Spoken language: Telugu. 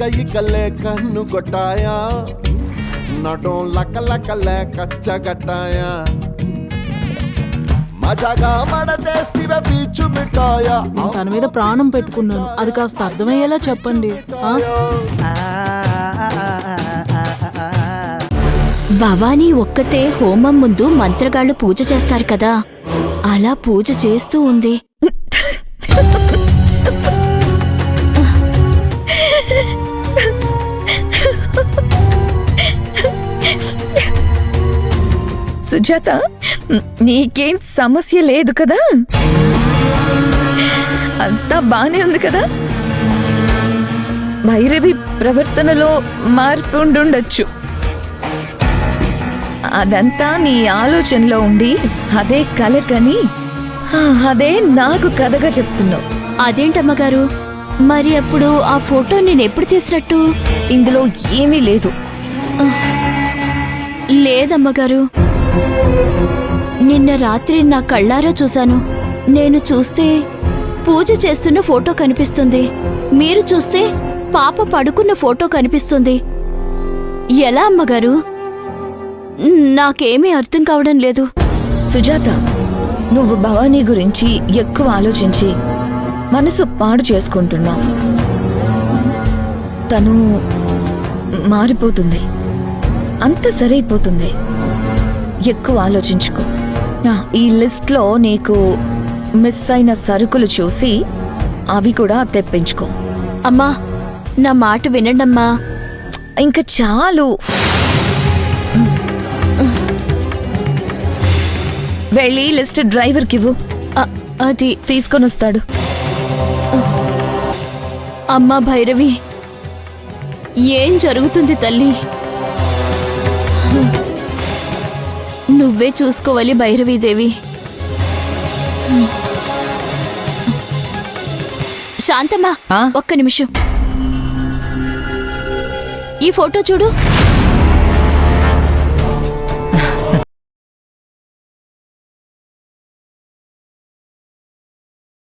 कई गले कन्नु गोटाया नडों लक लक लैक चगटाया మజాగా మడతేస్తివే పీచు మిఠాయా తన మీద ప్రాణం పెట్టుకున్నాను, అది కాస్త అర్థమయ్యేలా చెప్పండి. భవానీ ఒక్కతే హోమం ముందు మంత్రగాళ్ళు పూజ చేస్తారు కదా, అలా పూజ చేస్తూ ఉంది. సుజాత, నీకేం సమస్య లేదు కదా? అంతా బానే ఉంది కదా? భైరవి ప్రవర్తనలో మార్పు ఉండుండొచ్చు. అదంతా నీ ఆలోచనలో ఉండి అదే కలకని అదే నాకు కథగా చెప్తున్నావు. అదేంటమ్మగారు, మరి అప్పుడు ఆ ఫోటో నేనెప్పుడు తీసినట్టు? ఇందులో ఏమీ లేదు. లేదమ్మగారు, నిన్న రాత్రి నా కళ్ళారా చూశాను. నేను చూస్తే పూజ చేస్తున్న ఫోటో కనిపిస్తుంది, మీరు చూస్తే పాప పడుకున్న ఫోటో కనిపిస్తుంది. ఎలా అమ్మగారు? నాకేమీ అర్థం కావడం లేదు. సుజాత, నువ్వు భవానీ గురించి ఎక్కువ ఆలోచించి మనసు పాడు చేసుకుంటున్నావు. తను మారిపోతుంది, అంత సరైపోతుంది. ఎక్కువ ఆలోచించుకో. ఈ లిస్ట్లో నీకు మిస్ అయిన సరుకులు చూసి అవి కూడా తెప్పించుకో. అమ్మా, నా మాట వినండమ్మా. ఇంకా చాలు. వెళ్ళి లిస్ట్ డ్రైవర్కివ్వు, అది తీసుకొని వస్తాడు. అమ్మా భైరవి, ఏం జరుగుతుంది తల్లి? నువ్వే చూసుకోవాలి భైరవీదేవి. శాంతమ్మా, ఒక్క నిమిషం. ఈ ఫోటో చూడు.